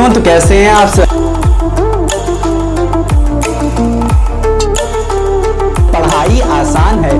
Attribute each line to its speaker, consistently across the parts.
Speaker 1: तो कैसे हैं आप सब? पढ़ाई आसान है।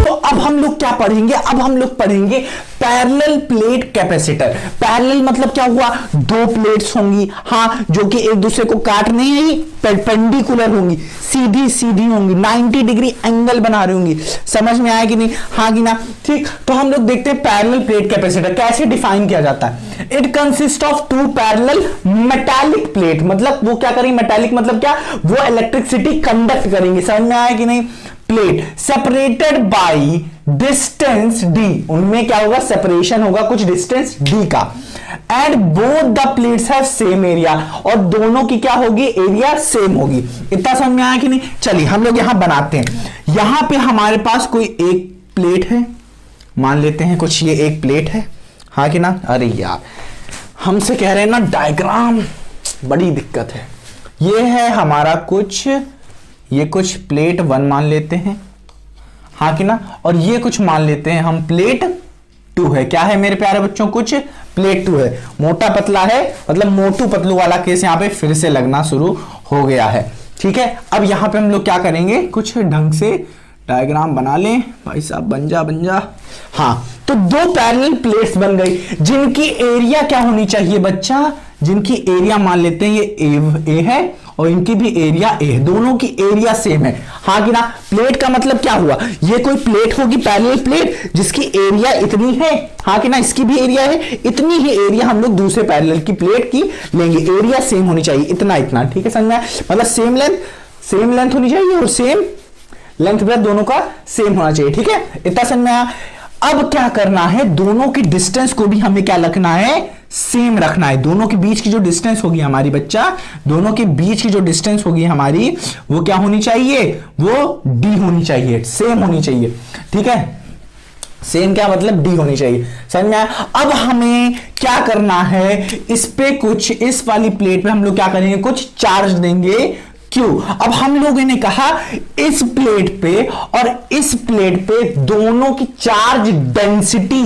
Speaker 1: तो अब हम लोग क्या पढ़ेंगे? अब हम लोग पढ़ेंगे पैरेलल प्लेट कैपेसिटर। पैरेलल मतलब क्या हुआ? दो प्लेट्स होंगी, हाँ, जो कि एक दूसरे को काट नहीं है, परपेंडिकुलर होंगी, सीधी सीधी होंगी, 90 डिग्री एंगल बना रही होंगी। समझ में आया कि नहीं? हाँ कि ना? ठीक। तो हम लोग देखते हैं पैरेलल प्लेट कैपेसिटर कैसे डिफाइन किया जाता है। It consist of two parallel metallic plate. मतलब वो क्या करेंगे? मेटालिक मतलब क्या? वो इलेक्ट्रिसिटी कंडक्ट करेंगे। समझ में आया कि नहीं? Plate separated by distance d, उनमें क्या होगा? सेपरेशन होगा कुछ डिस्टेंस d का। And both the plates have same area, और दोनों की क्या होगी? एरिया सेम होगी। इतना समझ में आया कि नहीं? चलिए हम लोग यहां बनाते हैं। यहां पे हमारे पास कोई एक प्लेट है, मान लेते हैं कुछ ये एक प्लेट है, हाँ कि ना? अरे यार हमसे कह रहे हैं ना डायग्राम, बड़ी दिक्कत है। ये है हमारा कुछ, ये कुछ प्लेट 1 मान लेते हैं, हाँ कि ना? और ये कुछ मान लेते हैं हम प्लेट 2 है। क्या है मेरे प्यारे बच्चों? कुछ प्लेट 2 है। मोटा पतला है, मतलब मोटू पतलू वाला केस यहां पे फिर से लगना शुरू हो गया है। ठीक है, अब यहां पे हम लोग क्या करेंगे? कुछ ढंग से डायग्राम बना लें। भाई साहब बन जा। हाँ, तो दो पैरेलल प्लेट्स बन गई जिनकी एरिया क्या होनी चाहिए बच्चा? जिनकी एरिया मान लेते हैं ये ए है और इनकी भी एरिया ए है, दोनों की एरिया सेम है, हाँ कि ना? प्लेट का मतलब क्या हुआ? ये कोई प्लेट होगी पैरेलल प्लेट जिसकी एरिया इतनी है, हाँ कि ना? इसकी भी एरिया है, इतनी ही एरिया हम लोग दूसरे पैरेलल की प्लेट की लेंगे। एरिया सेम होनी चाहिए, इतना इतना। ठीक है, समझ में? मतलब सेम लेंथ होनी चाहिए और सेम लेंथ ब्रेथ दोनों का सेम होना चाहिए। ठीक है, इतना समझ में आया? अब क्या करना है? दोनों की डिस्टेंस को भी हमें क्या रखना है? सेम रखना है। दोनों के बीच की जो डिस्टेंस होगी हमारी बच्चा, दोनों के बीच की जो डिस्टेंस होगी हमारी, वो क्या होनी चाहिए? वो d होनी चाहिए, सेम होनी चाहिए। ठीक है, सेम क्या मतलब? d होनी चाहिए। समझ में आया? अब हमें क्या करना है? इस पे कुछ, इस वाली प्लेट पे हम लोग क्या करेंगे? कुछ चार्ज देंगे। क्यों? अब हम लोगों ने कहा इस प्लेट पे और इस प्लेट पे दोनों की चार्ज डेंसिटी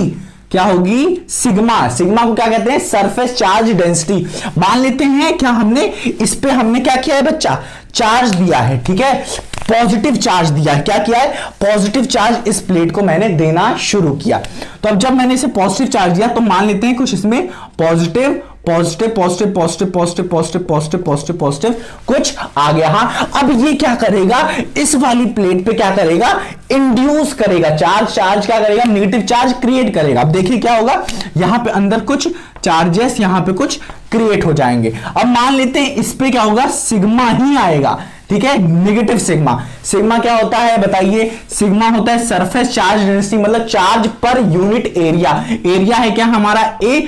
Speaker 1: क्या होगी? सिग्मा। सिग्मा को क्या कहते हैं? Surface charge density. मान लेते हैं क्या हमने इस पे हमने क्या किया है बच्चा? चार्ज दिया है। ठीक है, पॉजिटिव चार्ज दिया है। क्या किया है? पॉजिटिव चार्ज इस प्लेट को मैंने देना शुरू किया। तो अब जब मैंने इसे पॉजिटिव चार्ज दिया तो मान लेते हैं कुछ इसमें positive positive positive positive positive positive positive positive positive कुछ आ गया। हाँ, अब ये क्या करेगा? इस वाली प्लेट पे क्या करेगा? इंड्यूस करेगा चार्ज क्या करेगा? नेगेटिव चार्ज क्रिएट करेगा। अब देखिए क्या होगा? यहां पे अंदर कुछ चार्जेस यहां पे कुछ क्रिएट हो जाएंगे। अब मान लेते हैं इस पे क्या होगा? सिग्मा ही आएगा। ठीक है, नेगेटिव सिग्मा। सिग्मा क्या होता है बताइए? सिग्मा होता है सरफेस चार्ज डेंसिटी, मतलब charge per unit area. Area है क्या हमारा? ए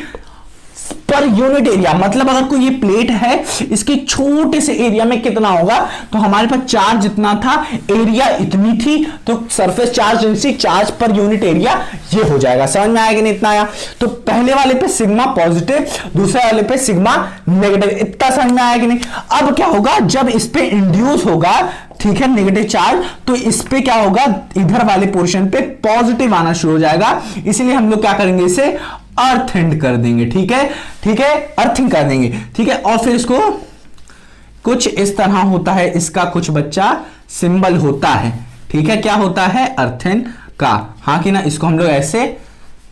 Speaker 1: पर यूनिट एरिया। मतलब अगर कोई ये प्लेट है, इसके छोटे से एरिया में कितना होगा? तो हमारे पास चार्ज जितना था, एरिया इतनी थी, तो surface charge density, charge per unit area, ये हो जाएगा। समझ में आया कि नहीं? इतना आया? तो पहले वाले पे सिग्मा पॉजिटिव, दूसरे वाले पे सिग्मा नेगेटिव। इतना समझ में आया कि नहीं? अब क्या होगा? जब इस पे इंड्यूस होगा, ठीक है, नेगेटिव चार्ज, तो इस पे क्या होगा? इधर वाले पोर्शन पे पॉजिटिव आना शुरू हो जाएगा। इसलिए हम लोग क्या करेंगे? इसे अर्थिंग कर देंगे। ठीक है, ठीक है, अर्थिंग कर देंगे। ठीक है, और फिर इसको कुछ इस तरह होता है, इसका कुछ बच्चा सिंबल होता है। ठीक है, क्या होता है? अर्थिंग का, हाँ कि ना? इसको हम लोग ऐसे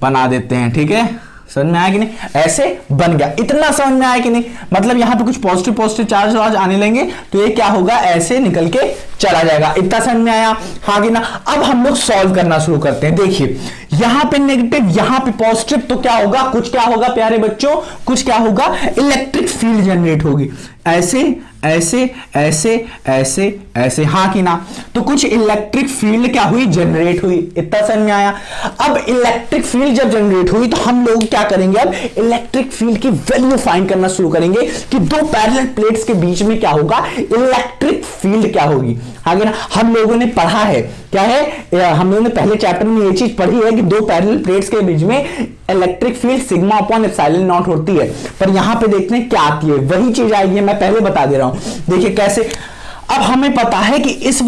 Speaker 1: बना देते हैं। ठीक है, समझ में आया कि नहीं? ऐसे बन गया। इतना समझ में आया कि नहीं? मतलब यहां पे कुछ पॉजिटिव पॉजिटिव चार्ज आने लेंगे तो ये क्या होगा? ऐसे निकल के चला जाएगा। इतना समझ में आया? हाँ कि ना? अब हम लोग सॉल्व करना शुरू करते हैं। देखिए यहां पे नेगेटिव, यहां पे पॉजिटिव, तो क्या होगा? कुछ क्या होगा प्यारे बच्चों? कुछ क्या होगा? इलेक्ट्रिक फील्ड जनरेट होगी। ऐसे ऐसे ऐसे ऐसे ऐसे, हाँ कि ना? तो कुछ इलेक्ट्रिक फील्ड क्या हुई? जनरेट हुई। इतना समझ में आया? अब इलेक्ट्रिक फील्ड जब जनरेट हुई तो हम लोग क्या करेंगे? अब इलेक्ट्रिक फील्ड की वैल्यू फाइंड करना शुरू करेंगे कि दो पैरेलल प्लेट्स के बीच में क्या होगा? इलेक्ट्रिक फील्ड क्या होगी? हाँ कि ना? हम लोगों ने पढ़ा है, क्या है? हम लोगों ने पहले चैप्टर में ये चीज पढ़ी है कि दो पैरेलल प्लेट्स के बीच में electric field sigma upon epsilon not होती है। पर यहां पे देखते हैं क्या आती है, वही चीज आएगी। मैं पहले बता दे रहा हूं, देखिए कैसे। अब हमें पता है कि इस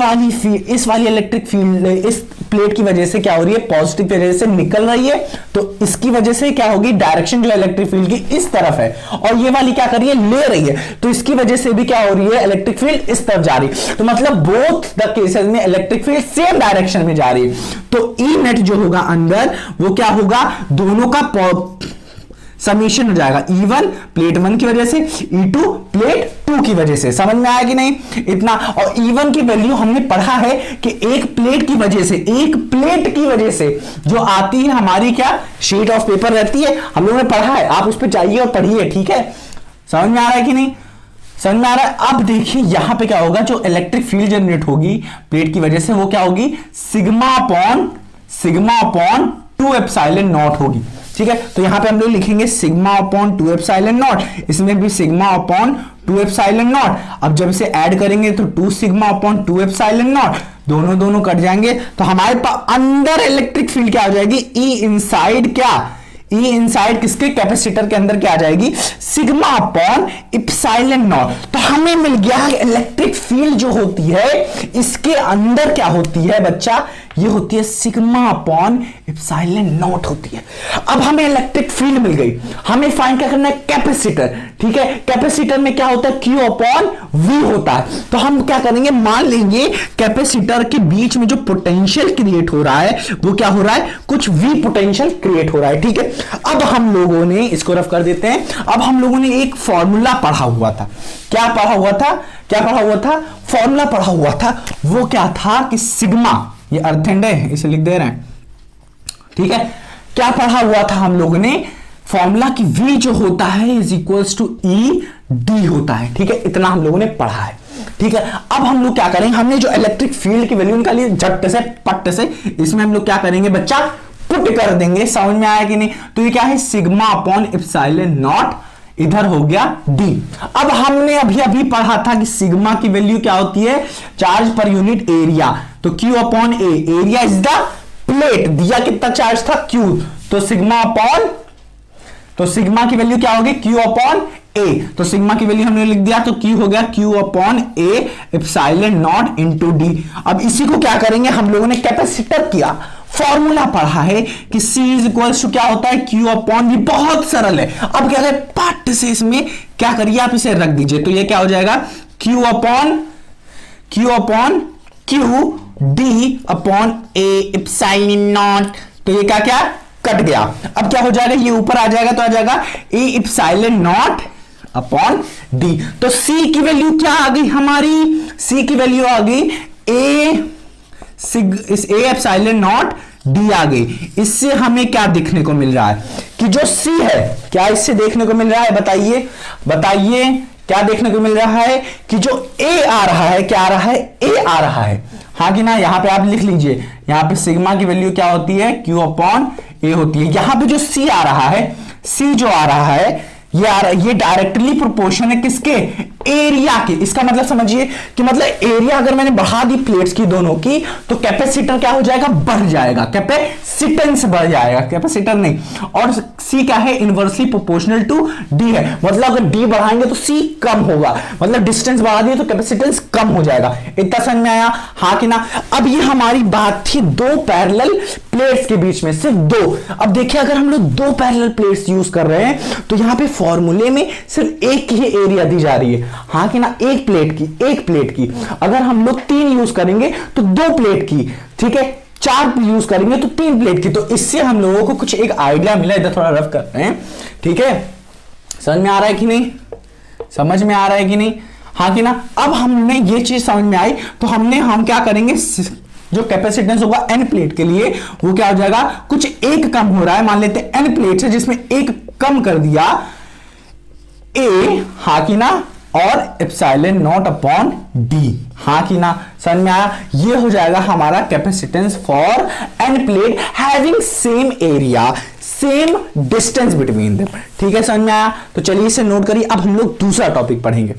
Speaker 1: वाली इलेक्ट्रिक फील्ड, इस प्लेट की वजह से क्या हो रही है, पॉजिटिव वजह से निकल रही है, तो इसकी वजह से क्या होगी, डायरेक्शन जो इलेक्ट्रिक फील्ड की इस तरफ है, और ये वाली क्या कर रही है, ले रही है, तो इसकी वजह से भी क्या हो रही है, इलेक्ट्रिक फील्ड इस तरफ जा रही है। तो मतलब बोथ द केसेस में इलेक्ट्रिक फील्ड सेम डायरेक्शन में जा रही है। तो ई नेट जो होगा अंदर वो क्या होगा, दोनों का समीशन हो जाएगा, E1 प्लेट 1 की वजह से, E2 प्लेट 2 की वजह से। समझ में आया कि नहीं इतना। और E1 की वैल्यू हमने पढ़ा है कि एक प्लेट की वजह से, एक प्लेट की वजह से जो आती है हमारी क्या शीट ऑफ पेपर रहती है, हम लोगों ने पढ़ा है, आप उस पर जाइए और पढ़िए, ठीक है। समझ में आ रहा है कि नहीं, समझ में आ रहा है। अब देखिए यहां पे क्या होगा, जो इलेक्ट्रिक फील्ड जनरेट होगी प्लेट की वजह से वो क्या होगी, सिग्मा अपॉन 2 एप्सिलॉन नॉट होगी, ठीक है। तो यहां पे हम लोग लिखेंगे सिग्मा अपॉन 2 एप्सिलॉन नॉट, इसमें भी सिग्मा अपॉन 2 एप्सिलॉन नॉट। अब जब इसे ऐड करेंगे तो 2 सिग्मा अपॉन 2 एप्सिलॉन नॉट, दोनों कट जाएंगे, तो हमारे पास अंदर इलेक्ट्रिक फील्ड क्या हो जाएगी, ई इनसाइड क्या, ई इनसाइड किसके, कैपेसिटर के अंदर क्या आ जाएगी, सिग्मा अपॉन एप्सिलॉन नॉट। तो हमें मिल गया इलेक्ट्रिक फील्ड जो होती है इसके अंदर क्या होती है बच्चा, ये होती है सिग्मा अपॉन एप्सिलॉन नॉट होती है। अब हमें इलेक्ट्रिक फील्ड मिल गई, हमें फाइंड क्या करना है, कैपेसिटर, ठीक है। कैपेसिटर में क्या होता है, Q अपॉन V होता है। तो हम क्या करेंगे, मान लेंगे कैपेसिटर के बीच में जो पोटेंशियल क्रिएट हो रहा है वो क्या हो रहा है, कुछ V पोटेंशियल क्रिएट हो रहा है, ठीक है। अब हम लोगों ने इसको रफ कर देते हैं। अब हम लोगों ने एक फॉर्मूला पढ़ा हुआ था, क्या पढ़ा हुआ था, फॉर्मूला पढ़ा हुआ था। वो क्या था कि सिग्मा, ये अर्थ एंड है इसे लिख दे रहे हैं, ठीक है। क्या पढ़ा हुआ था हम लोगों ने, फॉर्मूला की V जो होता है is equals to E D होता है, ठीक है। इतना हम लोगों ने पढ़ा है, ठीक है। अब हम लोग क्या करेंगे, हमने जो इलेक्ट्रिक फील्ड की वैल्यू निकाली झट से पट से, इसमें हम लोग क्या करेंगे बच्चा, पुट कर देंगे। समझ में आया कि नहीं। तो ये क्या है, सिग्मा अपॉन एप्सिलॉन नॉट, इधर हो गया डी। अब हमने अभी पढ़ा था कि सिग्मा की वैल्यू क्या होती है, चार्ज पर यूनिट एरिया। तो Q upon A, area is the plate, दिया कितना चार्ज था Q, तो सिग्मा की वैल्यू क्या होगी, Q अपॉन ए। तो सिग्मा की वैल्यू हमने लिख दिया, तो Q हो गया Q upon A epsilon not into D. अब इसी को क्या करेंगे, हम लोगों ने कैपेसिटर किया, फॉर्मूला पढ़ा है कि C इज इक्वल्स टू क्या होता है, Q अपॉन V। बहुत सरल है। अब क्या करें, पार्ट से इसमें क्या करिए, आप इसे रख दीजिए, तो ये क्या हो जाएगा, Q upon Q D upon A epsilon not. तो ये क्या कट गया। अब क्या हो जाएगा, ये ऊपर आ जाएगा, तो आ जाएगा A epsilon not upon D. तो C की वैल्यू क्या आ गई हमारी, C की वैल्यू आ गई ए एप्सिलॉन नॉट डी आ गई। इससे हमें क्या देखने को मिल रहा है कि जो C है, क्या इससे देखने को मिल रहा है, बताइए क्या देखने को मिल रहा है कि जो A आ रहा है, क्या आ रहा है, A आ रहा है, हाँ कि ना। यहां पे आप लिख लीजिए, यहां पे सिग्मा की वैल्यू क्या होती है, Q अपॉन ए होती है। यहां पे जो C आ रहा है, C जो आ रहा है ये डायरेक्टली प्रोपोर्शन है किसके, एरिया के। इसका मतलब समझिए कि मतलब एरिया अगर मैंने बढ़ा दी प्लेट्स की दोनों की, तो कैपेसिटर क्या हो जाएगा, बढ़ जाएगा, कैपेसिटेंस बढ़ जाएगा, कैपेसिटर नहीं। और C क्या है, इनवर्सली प्रोपोर्शनल टू D है। मतलब अगर D बढ़ाएंगे तो C कम होगा, मतलब डिस्टेंस बढ़ा दिए तो कैपेसिटेंस कम हो जाएगा। इतना समझ में आया, हाँ कि ना। अब ये हमारी बात थी दो पैरेलल प्लेट्स के बीच में, सिर्फ दो। अब देखिए अगर हम लोग दो पैरेलल प्लेट्स यूज कर रहे हैं तो यहां पे फॉर्मूले में सिर्फ एक ही एरिया दी जा रही है, हाँ कि ना, एक प्लेट की। अगर हम लोग 3 यूज करेंगे तो 2 प्लेट की, ठीक है। 4 यूज करेंगे तो 3 प्लेट की। तो इससे हम लोगों को कुछ एक आइडिया मिला, इधर थोड़ा रफ कर रहे हैं, ठीक है। समझ में आ रहा है कि नहीं, हाँ कि ना। अब हमने ये चीज समझ में आई, तो हम क्या करेंगे, जो कैपेसिटेंस होगा n प्लेट के लिए वो क्या हो जाएगा, कुछ एक कम हो रहा है, मान लेते हैं n प्लेट है जिसमें एक कम कर दिया A, हाँ कि ना, और एप्सिलॉन नॉट अपॉन डी, हाँ कि ना। समझ में आया, ये हो जाएगा हमारा capacitance for n plate having same area, same distance between them, ठीक है। समझ में आया। तो चलिए इसे नोट करिए। अब हम लोग दूसरा टॉपिक पढ़ेंगे।